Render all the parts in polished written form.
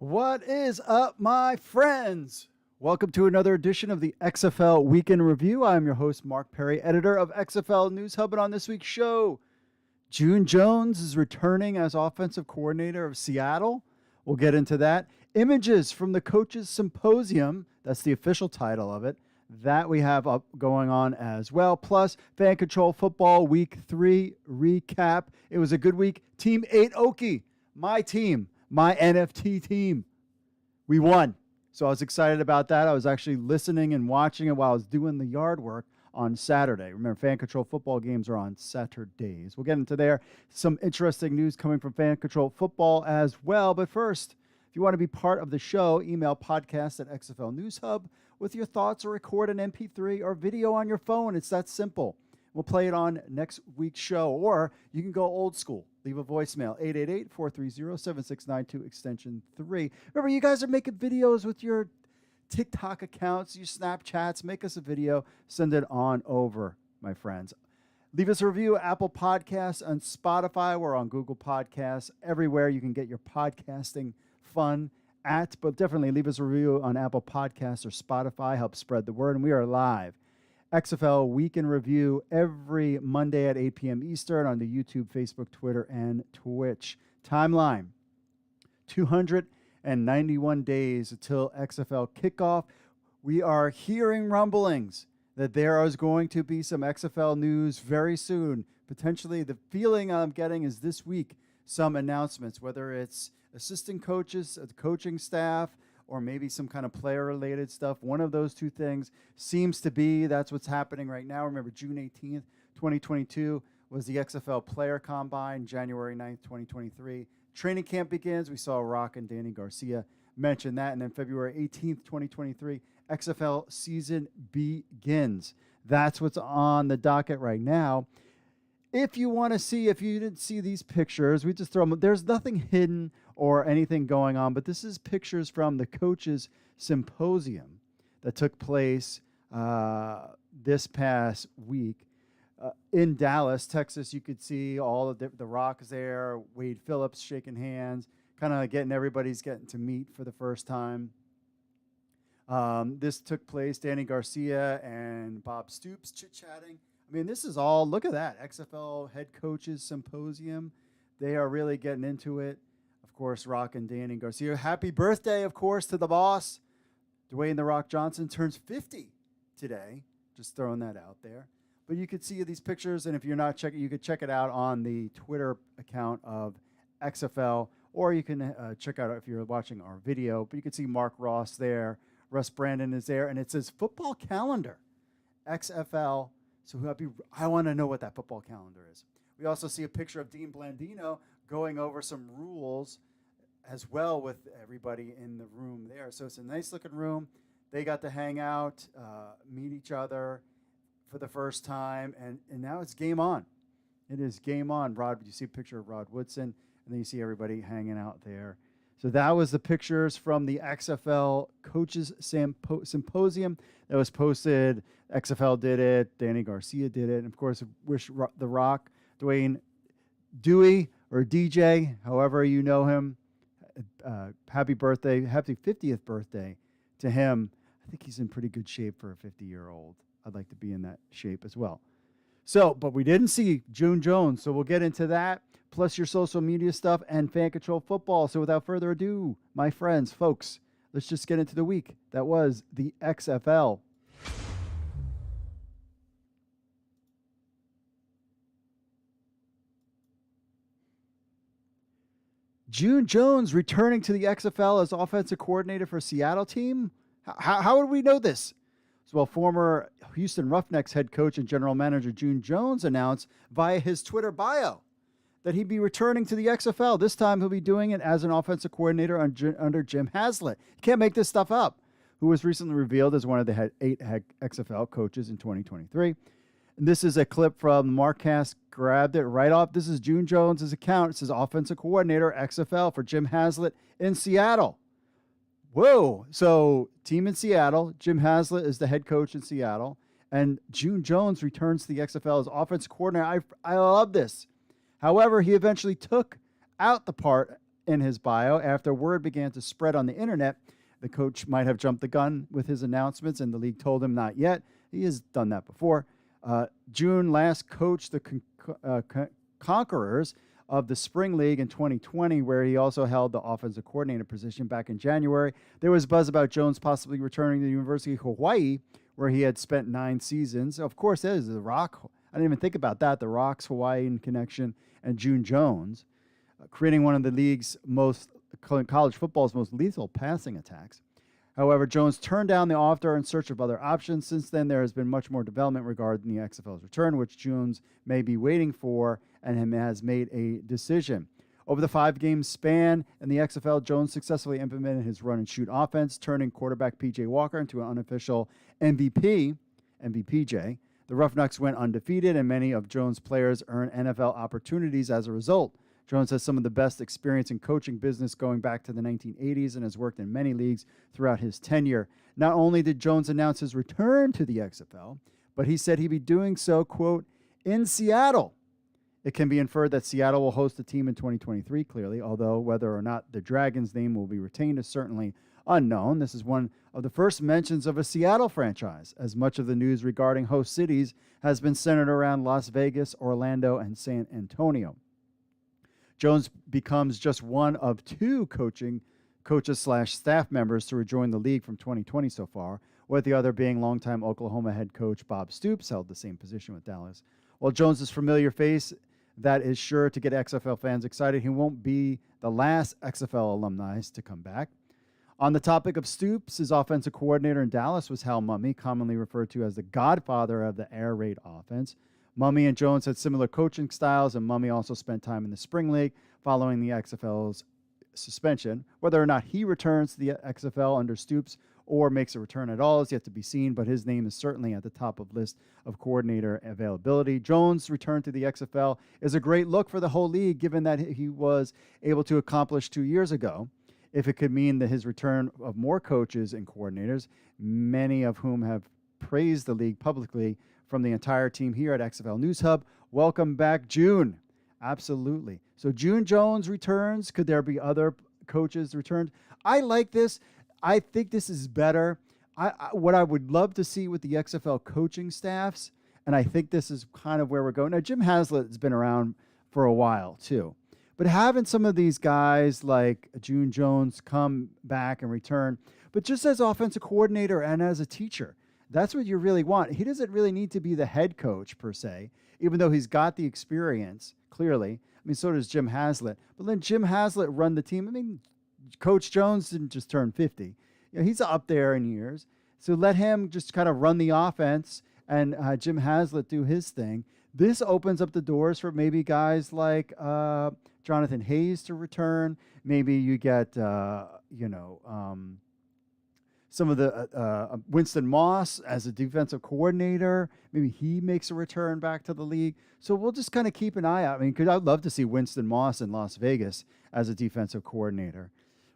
What is up, my friends? Welcome to another edition of the XFL Weekend Review. I'm your host, Mark Perry, editor of XFL News Hub. And on this week's show, June Jones is returning as offensive coordinator of Seattle. We'll get into that. Images from the Coaches Symposium, that's the official title of it, that we have up going on as well. Plus, Fan Control Football Week 3 recap. It was a good week. Team 8 Okie, my team, my NFT team. We won. So I was excited about that. I was actually listening and watching it while I was doing the yard work on Saturday. Remember, Fan Control Football games are on Saturdays. We'll get into there. Some interesting news coming from Fan Control Football as well. But first, if you want to be part of the show, email podcast at XFL News Hub with your thoughts, or record an MP3 or video on your phone. It's that simple. We'll play it on next week's show, or you can go old school. Leave a voicemail, 888-430-7692, extension 3. Remember, you guys are making videos with your TikTok accounts, your Snapchats. Make us a video. Send it on over, my friends. Leave us a review, Apple Podcasts, on Spotify. We're on Google Podcasts, everywhere you can get your podcasting fun at. But definitely leave us a review on Apple Podcasts or Spotify. Help spread the word. And we are live. XFL Week in Review every Monday at 8 p.m. Eastern on the YouTube, Facebook, Twitter, and Twitch. Timeline, 291 days until XFL kickoff. We are hearing rumblings that there is going to be some XFL news very soon. Potentially, the feeling I'm getting is this week, some announcements, whether it's assistant coaches, the coaching staff, or maybe some kind of player-related stuff. One of those two things seems to be that's what's happening right now. Remember, June 18th, 2022 was the XFL Player Combine. January 9th, 2023. Training camp begins. We saw Rock and Danny Garcia mention that. And then February 18th, 2023, XFL season begins. That's what's on the docket right now. If you want to see, if you didn't see these pictures, we just throw them. There's nothing hidden or anything going on, but this is pictures from the Coaches Symposium that took place this past week in Dallas, Texas. You could see all of the Rock is there, Wade Phillips shaking hands, kind of getting to meet for the first time. This took place, Danny Garcia and Bob Stoops chit-chatting. I mean, this is all, look at that, XFL Head Coaches Symposium. They are really getting into it. Of course, Rock and Danny Garcia. Happy birthday, of course, to the boss. Dwayne "The Rock" Johnson turns 50 today. Just throwing that out there. But you could see these pictures, and if you're not checking, you could check it out on the Twitter account of XFL, or you can check out if you're watching our video. But you can see Mark Ross there. Russ Brandon is there, and it says football calendar, XFL. So I want to know what that football calendar is. We also see a picture of Dean Blandino going over some rules as well with everybody in the room there. So it's a nice looking room. They got to hang out, meet each other for the first time, and now it's game on. It is game on. You see a picture of Rod Woodson, and then you see everybody hanging out there. So that was the pictures from the XFL Coaches Symposium that was posted. XFL did it. Danny Garcia did it. And, of course, wish The Rock, Dwayne Dewey, or DJ, however you know him, happy birthday, happy 50th birthday to him. I think he's in pretty good shape for a 50-year-old. I'd like to be in that shape as well. So, but we didn't see June Jones, so we'll get into that, plus your social media stuff and Fan Control Football. So without further ado, my friends, folks, let's just get into the week. That was the XFL. June Jones returning to the XFL as offensive coordinator for Seattle team. How would we know this? Well, former Houston Roughnecks head coach and general manager June Jones announced via his Twitter bio that he'd be returning to the XFL. This time he'll be doing it as an offensive coordinator under Jim Haslett. You can't make this stuff up, who was recently revealed as one of the 8 XFL coaches in 2023. And this is a clip from Markcast, grabbed it right off. This is June Jones' account. It says offensive coordinator XFL for Jim Haslett in Seattle. Whoa. So team in Seattle. Jim Haslett is the head coach in Seattle. And June Jones returns to the XFL as offensive coordinator. I love this. However, he eventually took out the part in his bio after word began to spread on the internet. The coach might have jumped the gun with his announcements, and the league told him not yet. He has done that before. June last coached the Conquerors of the Spring League in 2020, where he also held the offensive coordinator position back in January. There was buzz about Jones possibly returning to the University of Hawaii, where he had spent 9 seasons. Of course, that is The Rock. I didn't even think about that. The Rock's Hawaiian connection and June Jones, creating one of the league's college football's most lethal passing attacks. However, Jones turned down the offer in search of other options. Since then, there has been much more development regarding the XFL's return, which Jones may be waiting for and has made a decision. Over the 5-game span in the XFL, Jones successfully implemented his run-and-shoot offense, turning quarterback P.J. Walker into an unofficial MVP, MVPJ. The Roughnecks went undefeated, and many of Jones' players earned NFL opportunities as a result. Jones has some of the best experience in coaching business going back to the 1980s and has worked in many leagues throughout his tenure. Not only did Jones announce his return to the XFL, but he said he'd be doing so, quote, in Seattle. It can be inferred that Seattle will host the team in 2023, clearly, although whether or not the Dragons' name will be retained is certainly unknown. This is one of the first mentions of a Seattle franchise, as much of the news regarding host cities has been centered around Las Vegas, Orlando, and San Antonio. Jones becomes just one of 2 coaches/staff members to rejoin the league from 2020 so far, with the other being longtime Oklahoma head coach Bob Stoops, held the same position with Dallas. While Jones' familiar face that is sure to get XFL fans excited, he won't be the last XFL alumni to come back. On the topic of Stoops, his offensive coordinator in Dallas was Hal Mumme, commonly referred to as the godfather of the air raid offense. Mumme and Jones had similar coaching styles, and Mumme also spent time in the Spring League following the XFL's suspension. Whether or not he returns to the XFL under Stoops or makes a return at all is yet to be seen, but his name is certainly at the top of list of coordinator availability. Jones' return to the XFL is a great look for the whole league, given that he was able to accomplish 2 years ago. If it could mean that his return of more coaches and coordinators, many of whom have praised the league publicly, from the entire team here at XFL News Hub. Welcome back, June. Absolutely. So June Jones returns. Could there be other coaches returned? I like this. I think this is better. What I would love to see with the XFL coaching staffs, and I think this is kind of where we're going. Now, Jim Haslett has been around for a while, too. But having some of these guys like June Jones come back and return, but just as offensive coordinator and as a teacher, that's what you really want. He doesn't really need to be the head coach, per se, even though he's got the experience, clearly. I mean, so does Jim Haslett. But then Jim Haslett run the team. I mean, Coach Jones didn't just turn 50. You know, he's up there in years. So let him just kind of run the offense and Jim Haslett do his thing. This opens up the doors for maybe guys like Jonathan Hayes to return. Maybe you get, some of the Winston Moss as a defensive coordinator. Maybe he makes a return back to the league. So we'll just kind of keep an eye out. I mean, because I'd love to see Winston Moss in Las Vegas as a defensive coordinator.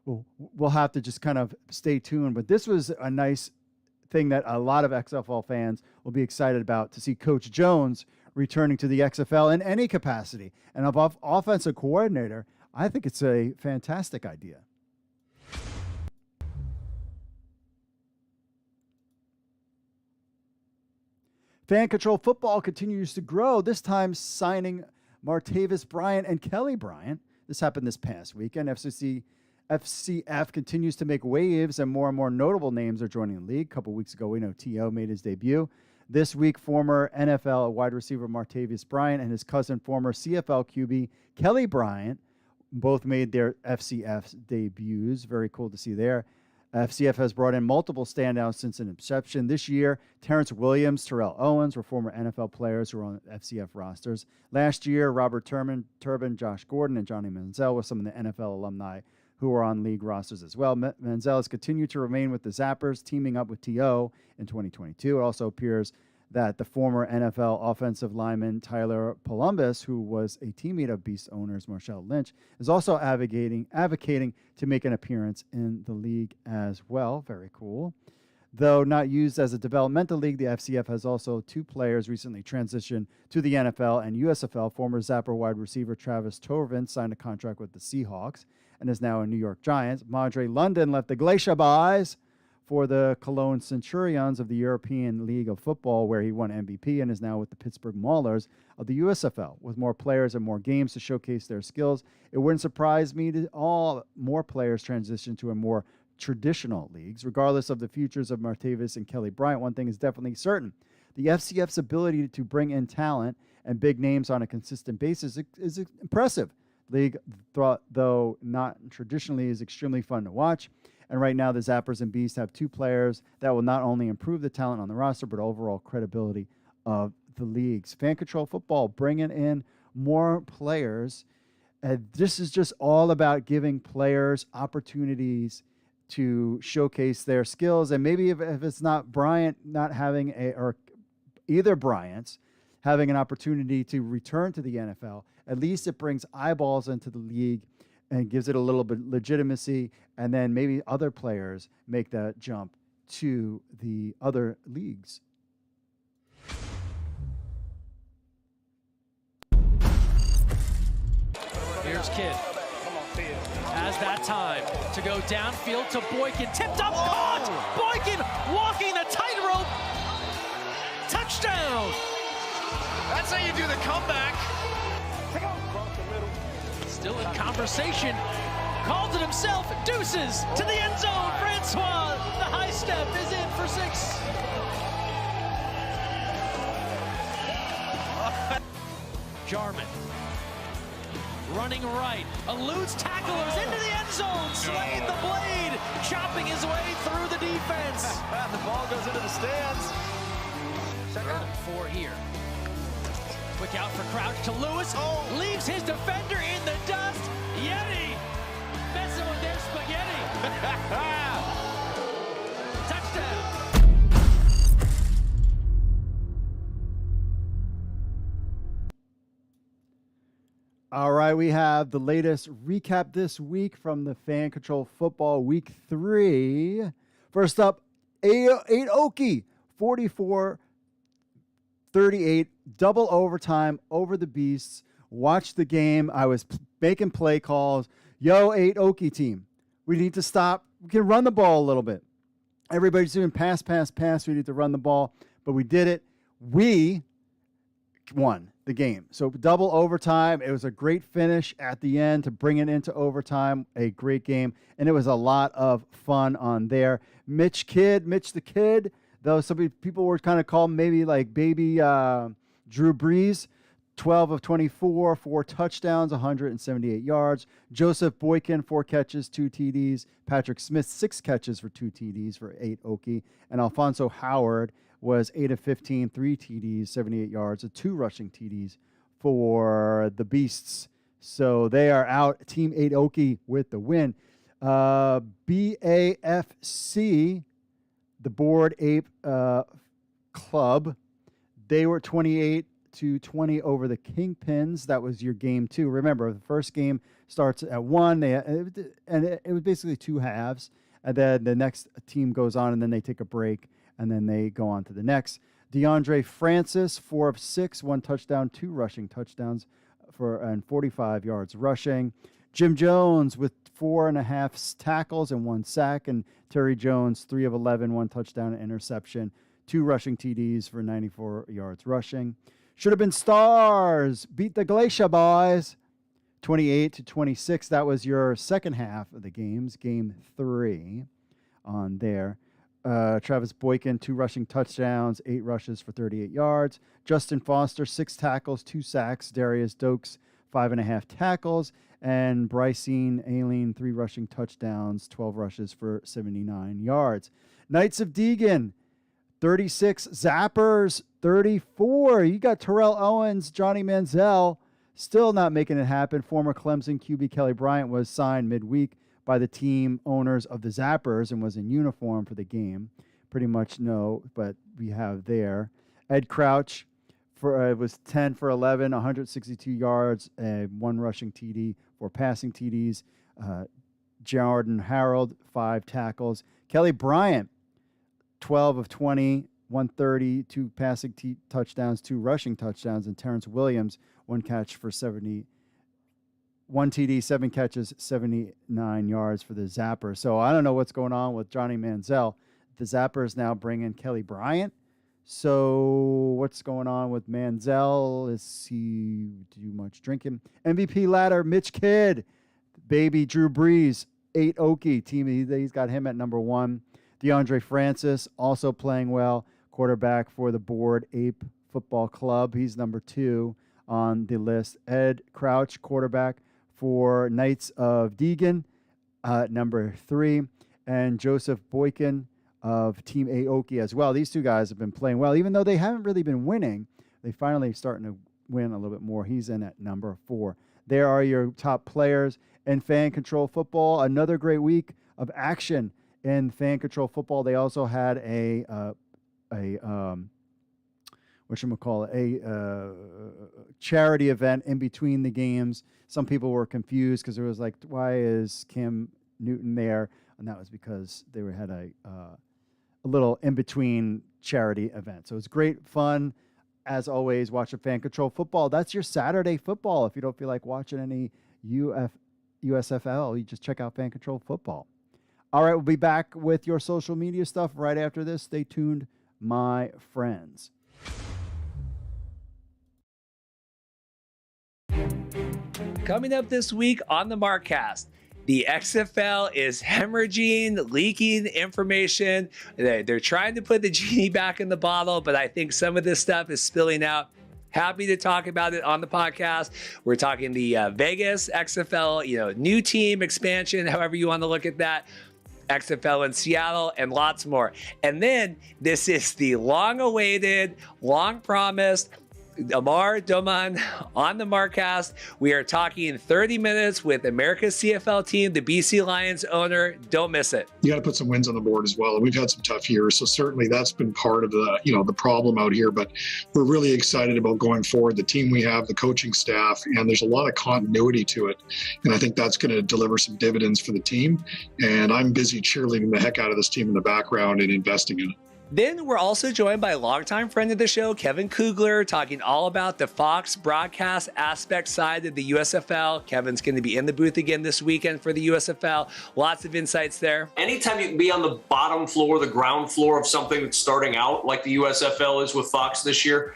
We'll have to just kind of stay tuned. But this was a nice thing that a lot of XFL fans will be excited about, to see Coach Jones returning to the XFL in any capacity. And above offensive coordinator, I think it's a fantastic idea. Fan Control Football continues to grow, this time signing Martavis Bryant and Kelly Bryant. This happened this past weekend. FCF continues to make waves, and more notable names are joining the league. A couple weeks ago, we know T.O. made his debut. This week, former NFL wide receiver Martavis Bryant and his cousin, former CFL QB Kelly Bryant, both made their FCF debuts. Very cool to see there. FCF has brought in multiple standouts since its inception. This year, Terrence Williams, Terrell Owens were former NFL players who were on FCF rosters. Last year, Robert Turbin, Josh Gordon, and Johnny Manziel were some of the NFL alumni who were on league rosters as well. Manziel has continued to remain with the Zappers, teaming up with T.O. in 2022. It also appears that the former NFL offensive lineman Tyler Columbus, who was a teammate of Beast owners Marshall Lynch, is also advocating to make an appearance in the league as well. Very cool. Though not used as a developmental league, the FCF has also 2 players recently transitioned to the NFL and USFL. Former Zapper wide receiver Travis Torvin signed a contract with the Seahawks, and is now a New York Giants. Madre London left the Glacier Boys for the Cologne Centurions of the European League of Football, where he won MVP and is now with the Pittsburgh Maulers of the USFL. With more players and more games to showcase their skills, it wouldn't surprise me to all more players transition to a more traditional leagues. Regardless of the futures of Martavis and Kelly Bryant, one thing is definitely certain. The FCF's ability to bring in talent and big names on a consistent basis is impressive. League, though not traditionally, is extremely fun to watch. And right now, the Zappers and Beasts have two players that will not only improve the talent on the roster, but overall credibility of the leagues. Fan Control Football, bringing in more players. This is just all about giving players opportunities to showcase their skills. And maybe if it's not Bryant not having or either Bryant's having an opportunity to return to the NFL, at least it brings eyeballs into the league and gives it a little bit legitimacy, and then maybe other players make that jump to the other leagues. Here's Kidd. Has that time to go downfield to Boykin. Tipped up, caught! Boykin walking the tightrope. Touchdown! That's how you do the comeback. Still in conversation. Calls it himself. Deuces to the end zone. Francois, the high step is in for 6. Jarman. Running right, eludes tacklers into the end zone. Slade the blade, chopping his way through the defense. The ball goes into the stands. Third and 4 here. Quick out for Crouch to Lewis. Leaves his defender in the dust. Yeti messing with their spaghetti. Touchdown. All right, we have the latest recap this week from the Fan Control Football Week 3. First up, 8 Okie, 44-38, double overtime over the Beasts. Watched the game. I was making play calls. Yo, 8 Okie team, we need to stop. We can run the ball a little bit. Everybody's doing pass. We need to run the ball, but we did it. We won the game. So double overtime. It was a great finish at the end to bring it into overtime. A great game. And it was a lot of fun on there. Mitch the Kid, though some people were kind of calling maybe like baby Drew Brees, 12 of 24, 4 touchdowns, 178 yards. Joseph Boykin, 4 catches, 2 TDs. Patrick Smith, 6 catches for 2 TDs for 8 Okie. And Alfonso Howard was 8 of 15, 3 TDs, 78 yards, 2 rushing TDs for the Beasts. So they are out. Team 8 Okie with the win. BAFC, the Bored Ape Club, they were 28-20 over the Kingpins. That was your game 2. Remember, the first game starts at 1, and it was basically 2 halves. And then the next team goes on, and then they take a break, and then they go on to the next. DeAndre Francis, 4 of 6, 1 touchdown, 2 rushing touchdowns and 45 yards rushing. Jim Jones with 4.5 tackles and 1 sack, and Terry Jones, 3 of 11, 1 touchdown, and interception, 2 rushing TDs for 94 yards rushing. Should have been Stars. Beat the Glacier Boys, 28-26. That was your second half of the games, game 3 on there. Travis Boykin, 2 rushing touchdowns, 8 rushes for 38 yards. Justin Foster, 6 tackles, 2 sacks. Darius Dokes, 5.5 tackles. And Brycene Aileen, 3 rushing touchdowns, 12 rushes for 79 yards. Knights of Deegan, 36. Zappers, 34. You got Terrell Owens, Johnny Manziel, still not making it happen. Former Clemson QB Kelly Bryant was signed midweek by the team owners of the Zappers and was in uniform for the game. Pretty much no, but we have there. Ed Crouch was 10 for 11, 162 yards, 1 rushing TD, 4 passing TDs. Jordan Harold, 5 tackles. Kelly Bryant, 12 of 20, 130, 2 passing touchdowns, 2 rushing touchdowns. And Terrence Williams, 1 catch for 71 1 TD, 7 catches, 79 yards for the Zapper. So I don't know what's going on with Johnny Manziel. The Zappers now bring in Kelly Bryant. So what's going on with Manziel? Is he do much drinking? MVP ladder, Mitch Kidd, baby Drew Brees, 8 Okie team. He's got him at number 1. DeAndre Francis also playing well, quarterback for the Board Ape Football Club. He's number 2 on the list. Ed Crouch, quarterback for Knights of Deegan, number 3, and Joseph Boykin of Team Aoki as well. These two guys have been playing well, even though they haven't really been winning. They finally starting to win a little bit more. He's in at number 4. There are your top players in Fan Control Football. Another great week of action in Fan Control Football. They also had a charity event in between the games. Some people were confused because it was like, why is Cam Newton there? And that was because they had a little in-between charity event. So it's great fun, as always, watching Fan Control Football. That's your Saturday football. If you don't feel like watching any USFL, you just check out Fan Control Football. All right, we'll be back with your social media stuff right after this. Stay tuned, my friends. Coming up this week on the Markcast, the XFL is hemorrhaging, leaking information. They're trying to put the genie back in the bottle, but I think some of this stuff is spilling out. Happy to talk about it on the podcast. We're talking the Vegas XFL, new team expansion, however you want to look at that. XFL in Seattle, and lots more. And then this is the long-awaited, long-promised Amar Doman on the Markcast. We are talking 30 minutes with America's CFL team, the BC Lions owner. Don't miss it. You got to put some wins on the board as well. We've had some tough years, so certainly that's been part of the problem out here. But we're really excited about going forward. The team we have, the coaching staff, and there's a lot of continuity to it. And I think that's going to deliver some dividends for the team. And I'm busy cheerleading the heck out of this team in the background and investing in it. Then we're also joined by a longtime friend of the show, Kevin Kugler, talking all about the Fox broadcast aspect side of the USFL. Kevin's going to be in the booth again this weekend for the USFL. Lots of insights there. Anytime you can be on the bottom floor, the ground floor of something that's starting out like the USFL is with Fox this year,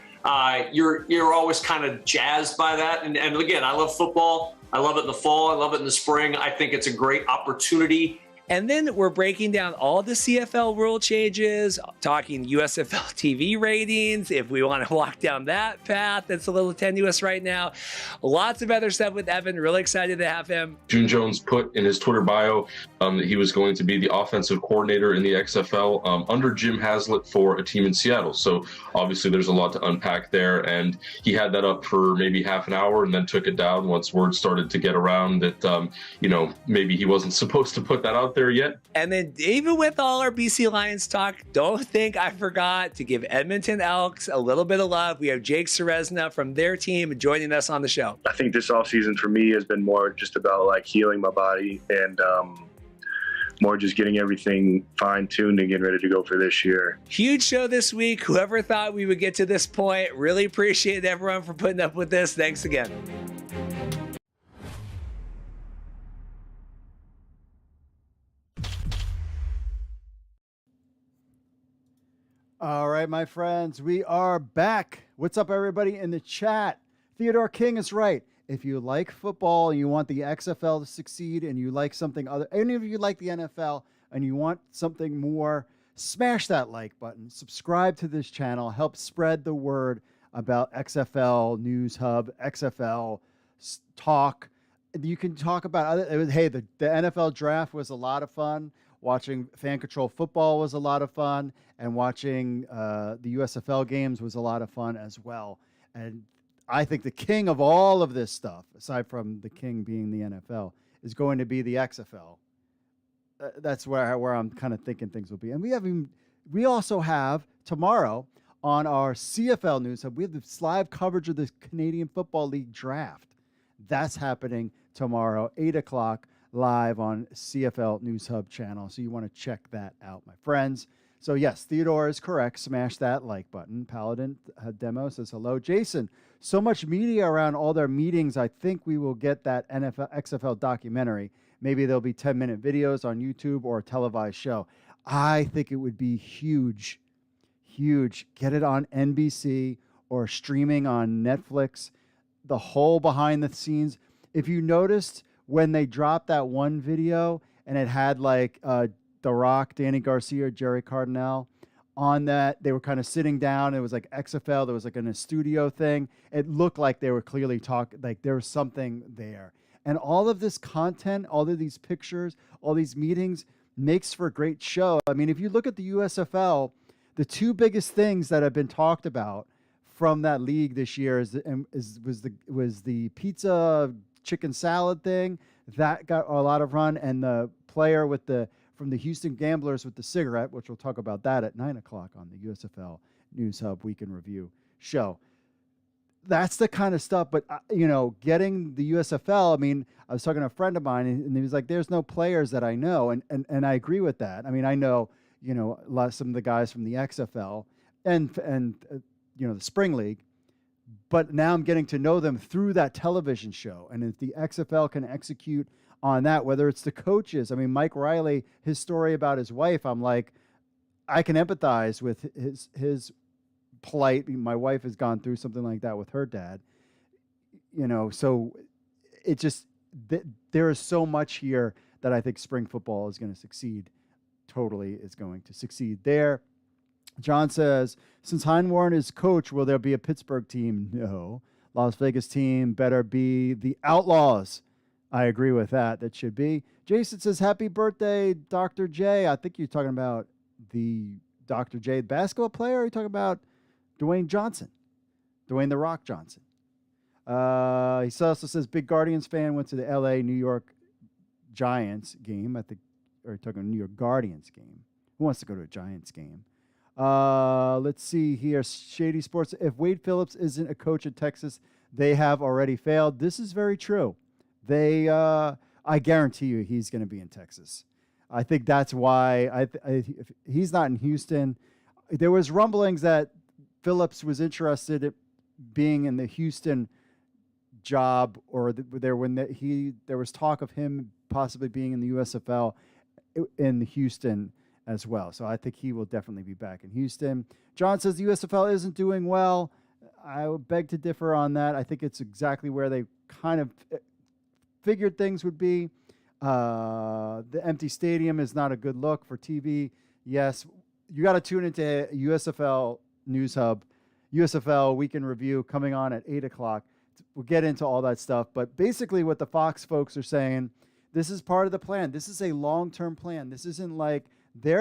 you're always kind of jazzed by that. And again, I love football. I love it in the fall. I love it in the spring. I think it's a great opportunity. And then we're breaking down all the CFL rule changes, talking USFL TV ratings, if we want to walk down that path that's a little tenuous right now. Lots of other stuff with Evan. Really excited to have him. June Jones put in his Twitter bio that he was going to be the offensive coordinator in the XFL under Jim Haslett for a team in Seattle. So obviously there's a lot to unpack there. And he had that up for maybe half an hour and then took it down once word started to get around that, maybe he wasn't supposed to put that out there yet. And then even with all our BC Lions talk, don't think I forgot to give Edmonton Elks a little bit of love. We have Jake Serezna from their team joining us on the show. I think this offseason for me has been more just about like healing my body and more just getting everything fine-tuned and getting ready to go for this year. Huge show this week. Whoever thought we would get to this point, really appreciate everyone for putting up with this. Thanks again. All right, my friends, we are back. What's up, everybody in the chat? Theodore King is right. If you like football and you want the XFL to succeed and you like something other, any of you like the NFL and you want something more, smash that like button. Subscribe to this channel. Help spread the word about XFL News Hub, XFL Talk. You can talk about other. Hey, the NFL draft was a lot of fun. Watching Fan Control Football was a lot of fun, and watching the USFL games was a lot of fun as well. And I think the king of all of this stuff, aside from the king being the NFL, is going to be the XFL. That's where I'm kind of thinking things will be. And we also have tomorrow on our CFL News Hub, we have this live coverage of the Canadian Football League draft. That's happening tomorrow, 8 o'clock. Live on CFL News Hub channel. So you want to check that out, my friends. So yes, Theodore is correct. Smash that like button. Paladin Demo says hello. Jason, so much media around all their meetings. I think we will get that XFL documentary. Maybe there'll be 10-minute videos on YouTube or a televised show. I think it would be huge. Get it on NBC or streaming on Netflix. The whole behind the scenes. If you noticed when they dropped that one video and it had like The Rock, Danny Garcia, Jerry Cardinale on that, they were kind of sitting down. It was like XFL. There was like in a studio thing. It looked like they were clearly talking, like there was something there. And all of this content, all of these pictures, all these meetings makes for a great show. I mean, if you look at the USFL, the two biggest things that have been talked about from that league this year was the pizza chicken salad thing that got a lot of run, and the player from the Houston Gamblers with the cigarette, which we'll talk about that at 9:00 on the USFL News Hub Weekend Review show. That's the kind of stuff. But getting the USFL. I mean, I was talking to a friend of mine, and he was like, "There's no players that I know," and I agree with that. I mean, I know some of the guys from the XFL and the Spring League, but now I'm getting to know them through that television show. And if the XFL can execute on that, whether it's the coaches, I mean, Mike Riley, his story about his wife, I'm like, I can empathize with his plight. My wife has gone through something like that with her dad, so it just, there is so much here that I think spring football is going to succeed. Totally is going to succeed there. John says, since Hein Warren is coach, will there be a Pittsburgh team? No. Las Vegas team better be the Outlaws. I agree with that. That should be. Jason says, happy birthday, Dr. J. I think you're talking about the Dr. J basketball player, or are you talking about Dwayne The Rock Johnson? He also says, big Guardians fan, went to the LA New York Giants game. I think, or talking New York Guardians game. Who wants to go to a Giants game? Let's see here. Shady Sports. If Wade Phillips isn't a coach at Texas, they have already failed. This is very true. I guarantee you he's going to be in Texas. I think that's why if he's not in Houston. There was rumblings that Phillips was interested in being in the Houston job, or there was talk of him possibly being in the USFL in Houston as well. So I think he will definitely be back in Houston. John says the USFL isn't doing well. I would beg to differ on that. I think it's exactly where they kind of figured things would be. The empty stadium is not a good look for TV. Yes, you got to tune into USFL News Hub, USFL Weekend Review coming on at 8:00. We'll get into all that stuff. But basically what the Fox folks are saying, this is part of the plan. This is a long-term plan. This isn't like they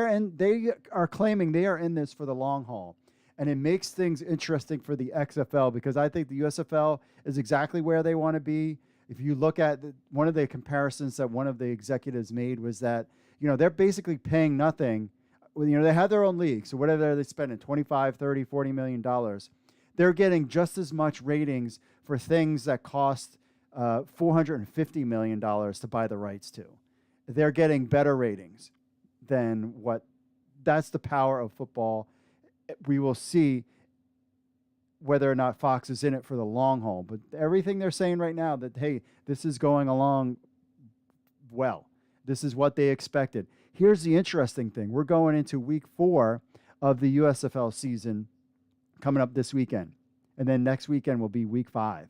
are claiming they are in this for the long haul. And it makes things interesting for the XFL, because I think the USFL is exactly where they want to be. If you look at one of the comparisons that one of the executives made was that, they're basically paying nothing. They have their own league. So whatever they're spending, $25, $30, $40 million, they're getting just as much ratings for things that cost $450 million to buy the rights to. They're getting better ratings than what. That's the power of football. We will see whether or not Fox is in it for the long haul. But everything they're saying right now, that, hey, this is going along well. This is what they expected. Here's the interesting thing. We're going into week 4 of the USFL season coming up this weekend. And then next weekend will be week 5.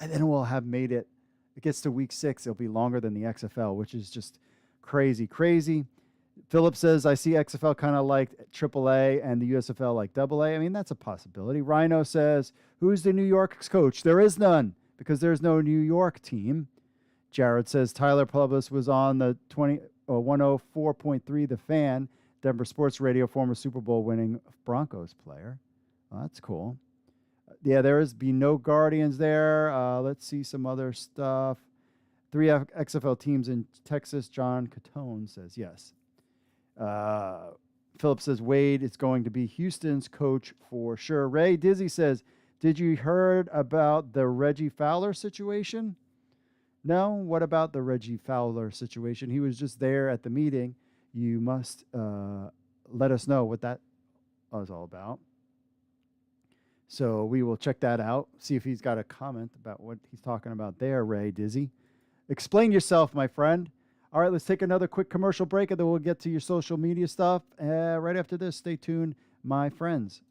And then we'll have made it. It gets to week 6. It'll be longer than the XFL, which is just crazy, crazy. Philip says, I see XFL kind of like AAA and the USFL like AA. I mean, that's a possibility. Rhino says, who's the New York coach? There is none, because there's no New York team. Jared says, Tyler Publis was on the 104.3 The Fan, Denver Sports Radio, former Super Bowl winning Broncos player. Oh, that's cool. Yeah, there is be no Guardians there. Let's see some other stuff. 3 XFL teams in Texas. John Catone says yes. Philip says Wade is going to be Houston's coach for sure. Ray Dizzy says, did you heard about the Reggie Fowler situation? No? What about the Reggie Fowler situation? He was just there at the meeting. You must let us know what that was all about. So we will check that out, see if he's got a comment about what he's talking about there, Ray Dizzy. Explain yourself, my friend. All right, let's take another quick commercial break, and then we'll get to your social media stuff. Right after this, stay tuned, my friends.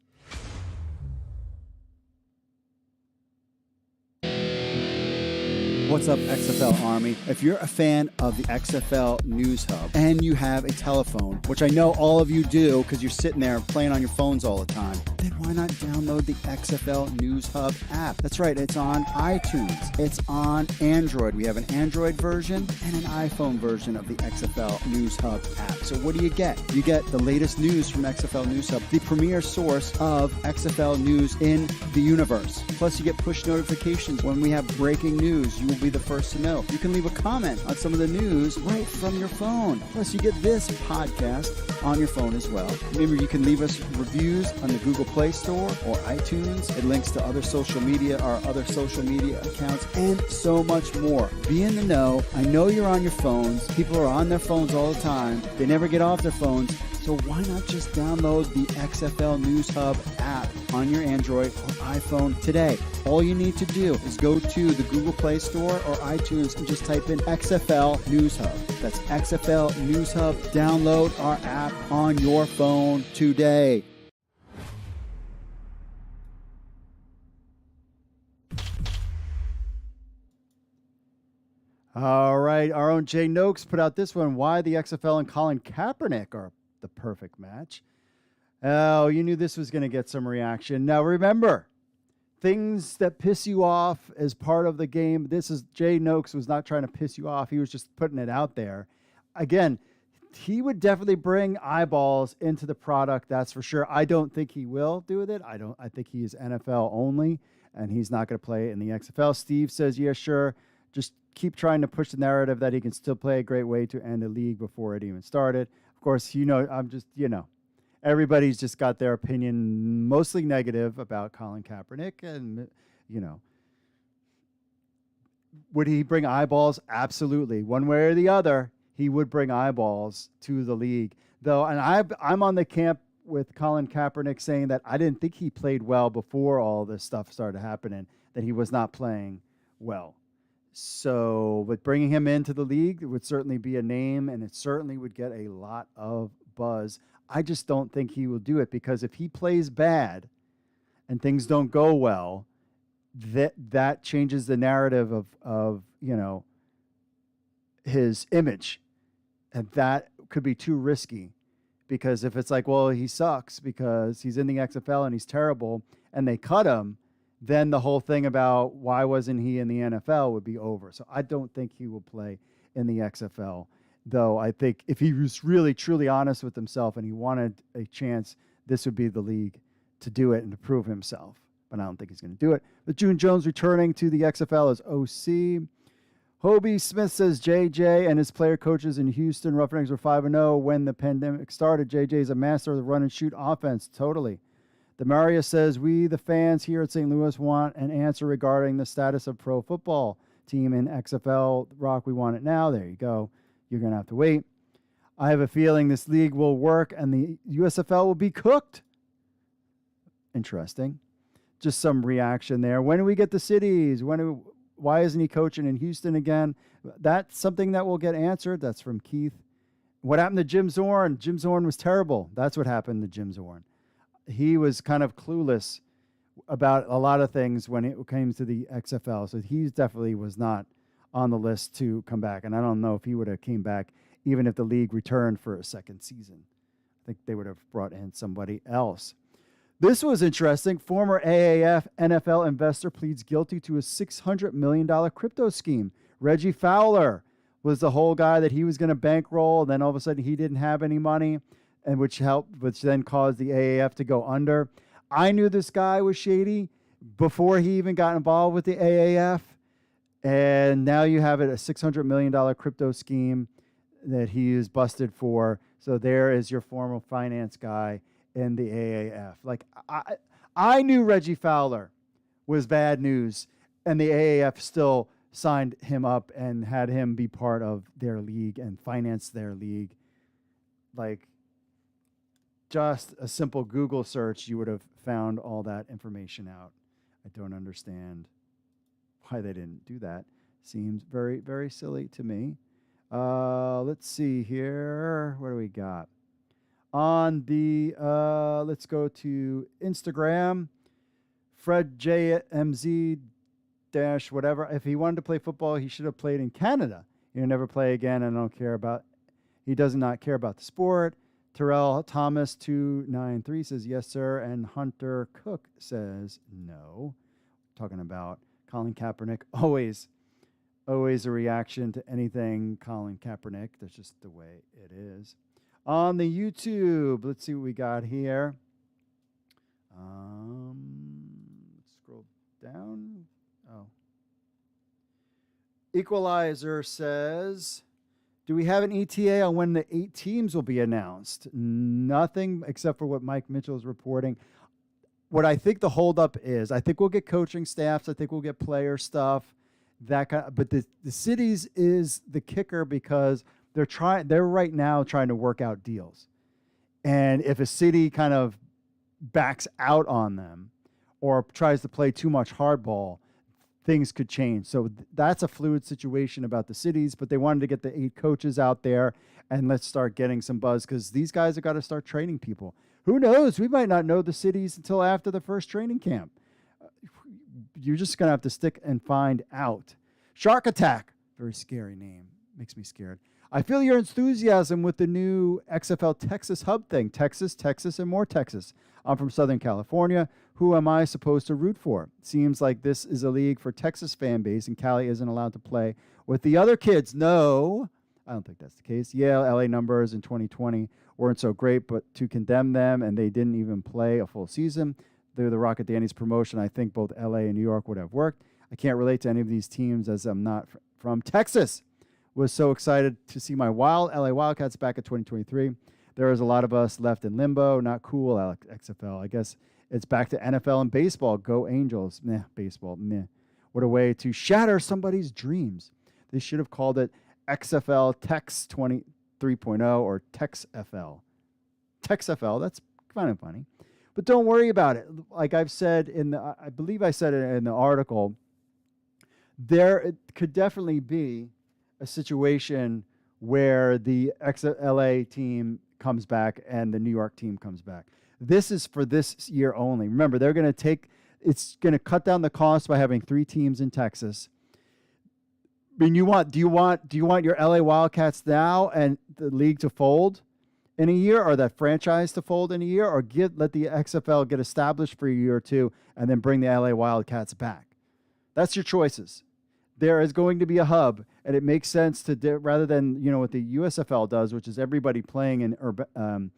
What's up, XFL Army? If you're a fan of the XFL News Hub and you have a telephone, which I know all of you do because you're sitting there playing on your phones all the time, then why not download the XFL News Hub app? That's right, it's on iTunes. It's on Android. We have an Android version and an iPhone version of the XFL News Hub app. So what do you get? You get the latest news from XFL News Hub, the premier source of XFL news in the universe. Plus, you get push notifications when we have breaking news. You will be the first to know. You can leave a comment on some of the news right from your phone. Plus, you get this podcast on your phone as well. Remember, you can leave us reviews on the Google Play Store or iTunes. It links to other social media, our other social media accounts, and so much more. Be in the know. I know you're on your phones. People are on their phones all the time. They never get off their phones. So why not just download the XFL News Hub app on your Android or iPhone today? All you need to do is go to the Google Play Store or iTunes and just type in XFL News Hub. That's XFL News Hub. Download our app on your phone today. All right, our own Jay Noakes put out this one. Why the XFL and Colin Kaepernick are the perfect match. Oh, you knew this was going to get some reaction. Now remember, things that piss you off as part of the game. This is Jay Noakes was not trying to piss you off. He was just putting it out there. Again, he would definitely bring eyeballs into the product. That's for sure. I don't think he will do with it. I think he is NFL only, and he's not going to play in the XFL. Steve says, yeah, sure. Just keep trying to push the narrative that he can still play a great way to end the league before it even started. Of course, I'm just, everybody's just got their opinion mostly negative about Colin Kaepernick. And, would he bring eyeballs? Absolutely. One way or the other, he would bring eyeballs to the league. Though, and I'm on the camp with Colin Kaepernick saying that I didn't think he played well before all this stuff started happening, that he was not playing well. So, but bringing him into the league, it would certainly be a name, and it certainly would get a lot of buzz. I just don't think he will do it, because if he plays bad and things don't go well, that changes the narrative of his image, and that could be too risky. Because if it's like, well, he sucks because he's in the XFL and he's terrible, and they cut him, then the whole thing about why wasn't he in the NFL would be over. So I don't think he will play in the XFL, though I think if he was really, truly honest with himself and he wanted a chance, this would be the league to do it and to prove himself. But I don't think he's going to do it. But June Jones returning to the XFL as OC. Hobie Smith says JJ and his player coaches in Houston Roughnecks were 5-0 when the pandemic started. JJ is a master of the run and shoot offense. Totally. Demaria says, we, the fans here at St. Louis, want an answer regarding the status of pro football team in XFL. Rock, we want it now. There you go. You're going to have to wait. I have a feeling this league will work and the USFL will be cooked. Interesting. Just some reaction there. When do we get the cities? Why isn't he coaching in Houston again? That's something that will get answered. That's from Keith. What happened to Jim Zorn? Jim Zorn was terrible. That's what happened to Jim Zorn. He was kind of clueless about a lot of things when it came to the XFL. So he definitely was not on the list to come back. And I don't know if he would have came back even if the league returned for a second season. I think they would have brought in somebody else. This was interesting. Former AAF NFL investor pleads guilty to a $600 million crypto scheme. Reggie Fowler was the whole guy that he was going to bankroll, and then all of a sudden he didn't have any money, and which then caused the AAF to go under. I knew this guy was shady before he even got involved with the AAF, and now you have a $600 million crypto scheme that he is busted for. So there is your former finance guy in the AAF. Like, I knew Reggie Fowler was bad news, and the AAF still signed him up and had him be part of their league and finance their league. Like, just a simple Google search, you would have found all that information out. I don't understand why they didn't do that. Seems very, very silly to me. Let's see here. What do we got? On the, let's go to Instagram. Fred JMZ dash whatever. If he wanted to play football, he should have played in Canada. He'll never play again. He does not care about the sport. Terrell Thomas 293 says yes, sir. And Hunter Cook says no. Talking about Colin Kaepernick. Always a reaction to anything Colin Kaepernick. That's just the way it is. On the YouTube, let's see what we got here. Let's scroll down. Oh. Equalizer says, do we have an ETA on when the 8 teams will be announced? Nothing except for what Mike Mitchell is reporting. What I think the holdup is, I think we'll get coaching staffs. I think we'll get player stuff. But the cities is the kicker because they're right now trying to work out deals. And if a city kind of backs out on them or tries to play too much hardball, things could change. So that's a fluid situation about the cities, but they wanted to get the 8 coaches out there and let's start getting some buzz because these guys have got to start training people. Who knows? We might not know the cities until after the first training camp. You're just going to have to stick and find out. Shark Attack, very scary name. Makes me scared. I feel your enthusiasm with the new XFL Texas hub thing. Texas, and more Texas. I'm from Southern California. Who am I supposed to root for? Seems like this is a league for Texas fan base, and Cali isn't allowed to play with the other kids. No, I don't think that's the case. Yeah, LA numbers in 2020 weren't so great, but to condemn them, and they didn't even play a full season. They're the Rocket Danny's promotion. I think both LA and New York would have worked. I can't relate to any of these teams as I'm not from Texas. Was so excited to see my LA Wildcats back at 2023. There is a lot of us left in limbo. Not cool, XFL. I guess it's back to NFL and baseball. Go Angels. Meh, baseball. Meh. What a way to shatter somebody's dreams. They should have called it XFL Tex 3.0 or TexFL. TexFL, that's kind of funny. But don't worry about it. Like I've said I believe I said it in the article, it could definitely be a situation where the LA team comes back and the New York team comes back. This is for this year only. Remember, they're going to it's going to cut down the cost by having 3 teams in Texas. I mean, do you want your LA Wildcats now and the league to fold in a year, or that franchise to fold in a year, or let the XFL get established for a year or two and then bring the LA Wildcats back? That's your choices. There is going to be a hub, and it makes sense to rather than what the USFL does, which is everybody playing in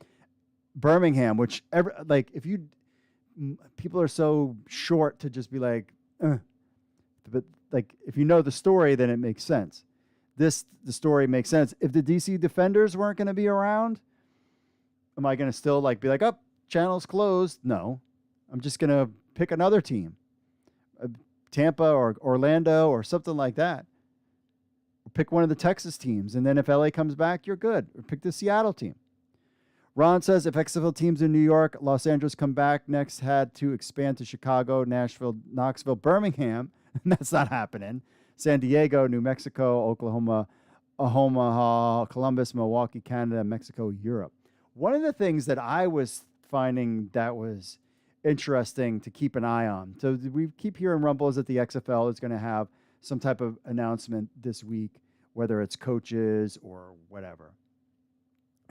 Birmingham. Which people are so short to just be like, but like if you know the story, then it makes sense. The story makes sense. If the DC Defenders weren't going to be around, am I going to still be like, oh, channel's closed? No, I'm just going to pick another team. Tampa or Orlando or something like that. Or pick one of the Texas teams, and then if LA comes back, you're good. Or pick the Seattle team. Ron says if XFL teams in New York, Los Angeles come back next, had to expand to Chicago, Nashville, Knoxville, Birmingham. That's not happening. San Diego, New Mexico, Oklahoma, Omaha, Columbus, Milwaukee, Canada, Mexico, Europe. One of the things that I was finding that was interesting to keep an eye on. So we keep hearing rumbles that the XFL is going to have some type of announcement this week, whether it's coaches or whatever.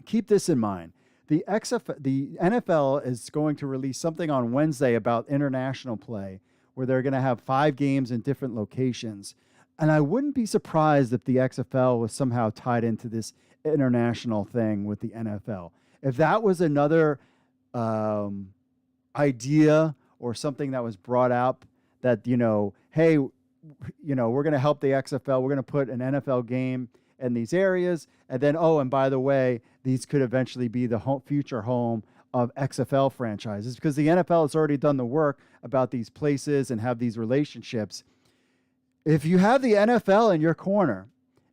Keep this in mind. The NFL is going to release something on Wednesday about international play, where they're going to have 5 games in different locations. And I wouldn't be surprised if the XFL was somehow tied into this international thing with the NFL. If that was another idea or something that was brought up that, hey, we're going to help the XFL. We're going to put an NFL game in these areas. And then, and by the way, these could eventually be the future home of XFL franchises, because the NFL has already done the work about these places and have these relationships. If you have the NFL in your corner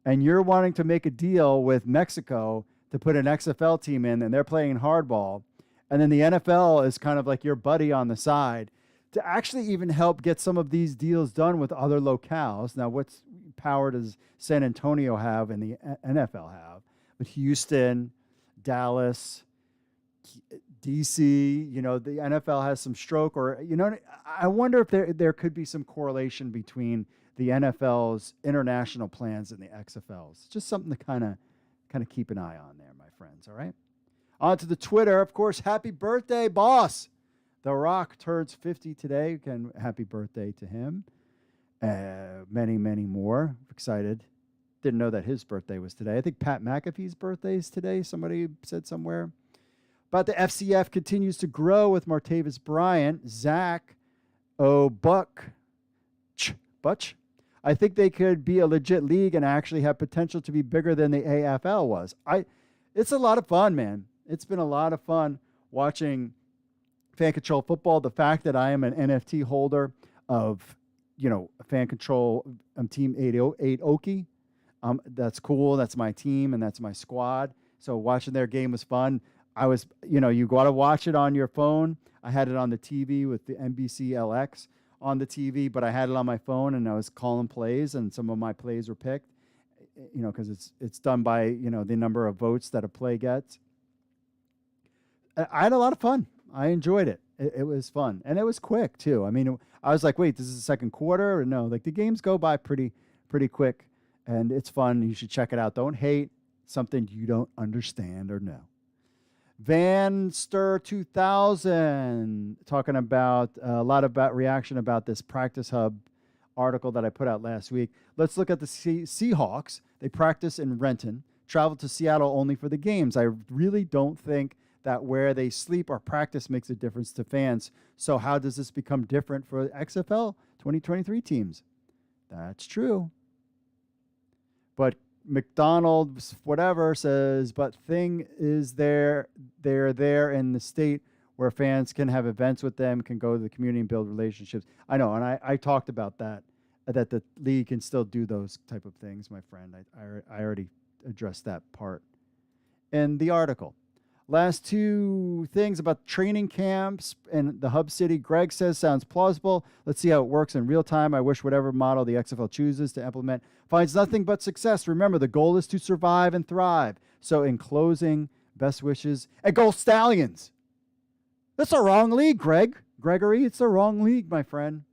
and you're wanting to make a deal with Mexico to put an XFL team in and they're playing hardball, And then the NFL is kind of like your buddy on the side to actually even help get some of these deals done with other locales. Now, what power does San Antonio have and the NFL have? But Houston, Dallas, DC, the NFL has some stroke, or, I wonder if there could be some correlation between the NFL's international plans and the XFL's. Just something to kind of keep an eye on there, my friends. All right. On to the Twitter, of course. Happy birthday, boss. The Rock turns 50 today. Again, happy birthday to him. Many, many more. Excited. Didn't know that his birthday was today. I think Pat McAfee's birthday is today. Somebody said somewhere. But the FCF continues to grow with Martavis Bryant, Zach Butch. I think they could be a legit league and actually have potential to be bigger than the AFL was. It's a lot of fun, man. It's been a lot of fun watching Fan Control Football. The fact that I am an NFT holder of, Fan Control Team 8 Oki, that's cool. That's my team and that's my squad. So watching their game was fun. I was, you got to watch it on your phone. I had it on the TV with the NBC LX on the TV, but I had it on my phone and I was calling plays, and some of my plays were picked, because it's done by, the number of votes that a play gets. I had a lot of fun. I enjoyed it. It was fun. And it was quick too. I mean, I was like, wait, this is the second quarter? Or no, like the games go by pretty quick, and it's fun. You should check it out. Don't hate something you don't understand or know. Van Stir 2000 talking about a lot about reaction about this Practice Hub article that I put out last week. Let's look at the Seahawks. They practice in Renton, travel to Seattle only for the games. I really don't think that where they sleep or practice makes a difference to fans. So how does this become different for XFL 2023 teams? That's true. But McDonald's, whatever, says, but thing is they're there in the state where fans can have events with them, can go to the community and build relationships. I know, and I talked about that the league can still do those type of things, my friend. I already addressed that part in the article. Last two things about training camps in the hub city. Greg says sounds plausible. Let's see how it works in real time. I wish whatever model the XFL chooses to implement finds nothing but success. Remember, the goal is to survive and thrive. So in closing, best wishes. And Gold Stallions. That's the wrong league, Gregory. It's the wrong league, my friend.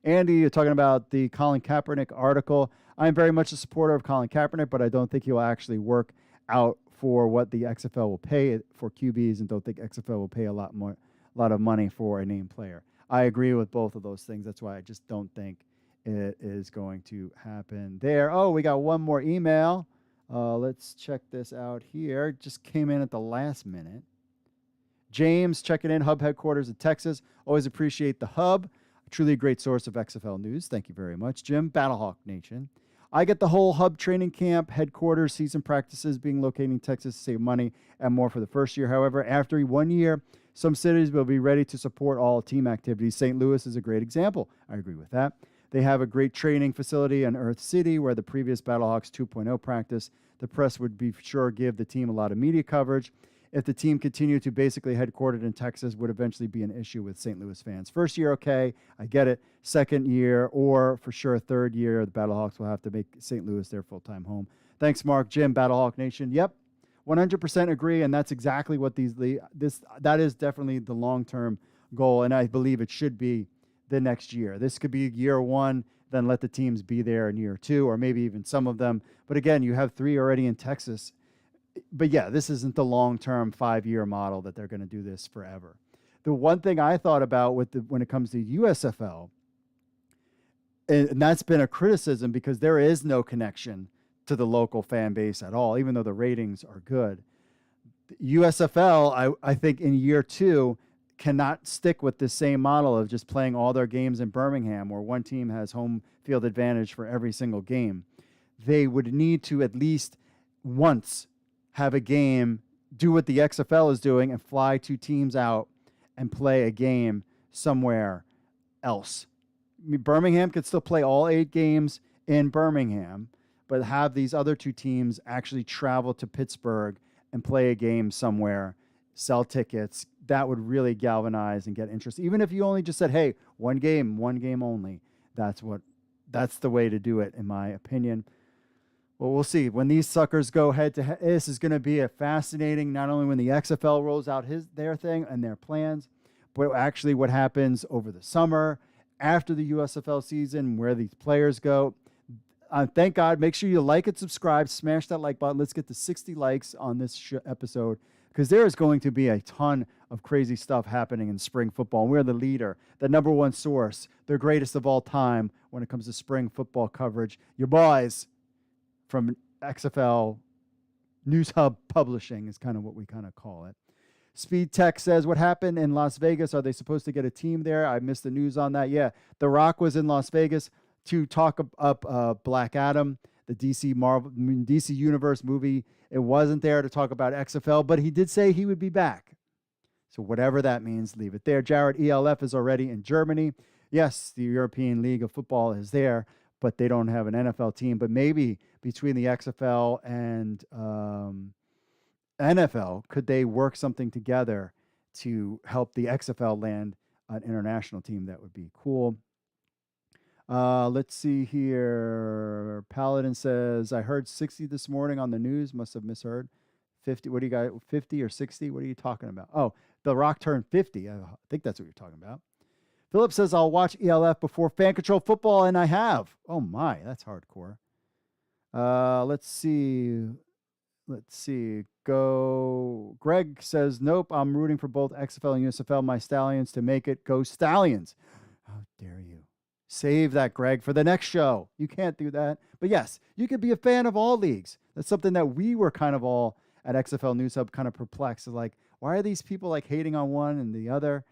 Andy, you're talking about the Colin Kaepernick article. I'm very much a supporter of Colin Kaepernick, but I don't think he will actually work out for what the XFL will pay for QBs, and don't think XFL will pay a lot of money for a named player. I agree with both of those things. That's why I just don't think it is going to happen there. Oh, we got one more email. Let's check this out here. Just came in at the last minute. James checking in, Hub headquarters in Texas. Always appreciate the Hub. Truly a great source of XFL news. Thank you very much, Jim. Battlehawk Nation. I get the whole Hub training camp, headquarters, season practices being located in Texas to save money and more for the first year. However, after 1 year, some cities will be ready to support all team activities. St. Louis is a great example. I agree with that. They have a great training facility in Earth City where the previous Battlehawks 2.0 practice. The press would be sure give the team a lot of media coverage. If the team continued to basically headquartered in Texas, would eventually be an issue with St. Louis fans. First year, okay, I get it. Second year, or for sure third year, the Battlehawks will have to make St. Louis their full-time home. Thanks, Mark. Jim, Battlehawk Nation. Yep, 100% agree, and that's exactly what that is definitely the long-term goal, and I believe it should be the next year. This could be year one, then let the teams be there in year two, or maybe even some of them. But again, you have 3 already in Texas. But yeah, this isn't the long-term 5-year model that they're going to do this forever. The one thing I thought about when it comes to USFL, and that's been a criticism because there is no connection to the local fan base at all, even though the ratings are good. USFL, I think in year 2, cannot stick with the same model of just playing all their games in Birmingham, where one team has home field advantage for every single game. They would need to at least once have a game, do what the XFL is doing, and fly 2 teams out and play a game somewhere else. I mean, Birmingham could still play all 8 games in Birmingham, but have these other 2 teams actually travel to Pittsburgh and play a game somewhere, sell tickets, that would really galvanize and get interest. Even if you only just said, hey, one game only, that's the way to do it, in my opinion. Well, we'll see. When these suckers go head to head, this is going to be a fascinating, not only when the XFL rolls out their thing and their plans, but actually what happens over the summer, after the USFL season, where these players go. Thank God. Make sure you like and subscribe. Smash that like button. Let's get to 60 likes on this episode, because there is going to be a ton of crazy stuff happening in spring football. And we're the leader, the number one source, the greatest of all time when it comes to spring football coverage. Your boys from XFL News Hub Publishing is kind of what we kind of call it. Speed Tech says, what happened in Las Vegas? Are they supposed to get a team there? I missed the news on that. Yeah, The Rock was in Las Vegas to talk up Black Adam, the DC Universe movie. It wasn't there to talk about XFL, but he did say he would be back. So whatever that means, leave it there. Jared, ELF is already in Germany. Yes, the European League of Football is there, but they don't have an NFL team. But maybe between the XFL and NFL, could they work something together to help the XFL land an international team? That would be cool. Let's see here. Paladin says, I heard 60 this morning on the news. Must have misheard. 50. What do you got? 50 or 60? What are you talking about? Oh, The Rock turned 50. I think that's what you're talking about. Philip says, I'll watch ELF before Fan Control Football, and I have. Oh, my. That's hardcore. Let's see. Go. Greg says, nope, I'm rooting for both XFL and USFL, my Stallions, to make it. Go Stallions. How dare you? Save that, Greg, for the next show. You can't do that. But yes, you could be a fan of all leagues. That's something that we were kind of all at XFL News Hub kind of perplexed. Like, why are these people like hating on one and the other?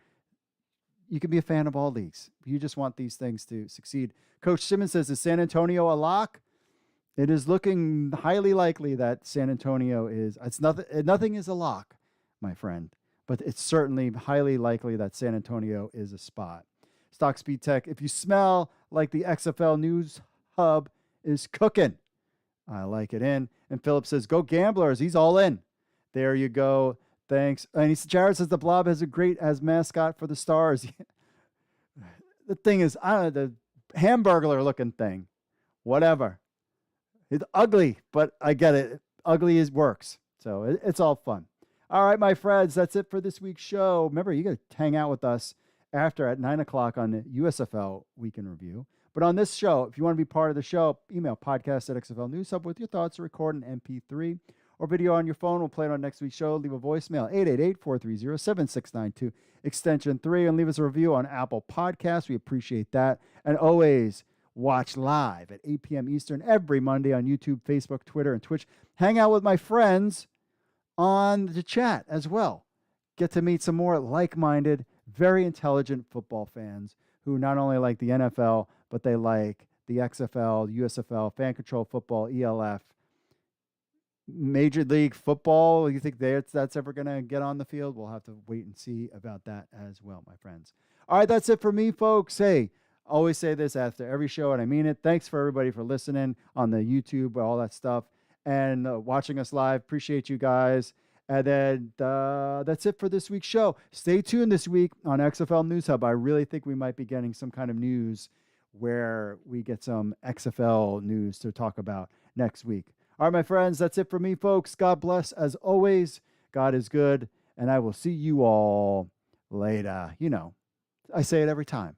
You can be a fan of all leagues. You just want these things to succeed. Coach Simmons says, is San Antonio a lock? It is looking highly likely that San Antonio is. It's nothing. Nothing is a lock, my friend. But it's certainly highly likely that San Antonio is a spot. Stock Speed Tech, if you smell like the XFL News Hub is cooking, I like it in. And Philip says, go Gamblers. He's all in. There you go. Thanks. And Jared says the Blob has a great as mascot for the Stars. The thing is, I don't know, the Hamburglar looking thing. Whatever. It's ugly, but I get it. Ugly works. So it's all fun. All right, my friends, that's it for this week's show. Remember, you got to hang out with us after at 9 o'clock on the USFL Weekend Review. But on this show, if you want to be part of the show, email podcast@XFL News Hub with your thoughts or record an MP3 or video on your phone. We'll play it on next week's show. Leave a voicemail, 888-430-7692, extension 3, and leave us a review on Apple Podcasts. We appreciate that. And always watch live at 8 p.m. Eastern every Monday on YouTube, Facebook, Twitter, and Twitch. Hang out with my friends on the chat as well. Get to meet some more like-minded, very intelligent football fans who not only like the NFL, but they like the XFL, USFL, Fan Control Football, ELF, Major League Football. You think that's ever going to get on the field? We'll have to wait and see about that as well, my friends. All right, that's it for me, folks. Hey, always say this after every show, and I mean it. Thanks for everybody for listening on the YouTube, all that stuff, and watching us live. Appreciate you guys. And then that's it for this week's show. Stay tuned this week on XFL News Hub. I really think we might be getting some kind of news where we get some XFL news to talk about next week. All right, my friends, that's it for me, folks. God bless as always. God is good, and I will see you all later. You know, I say it every time.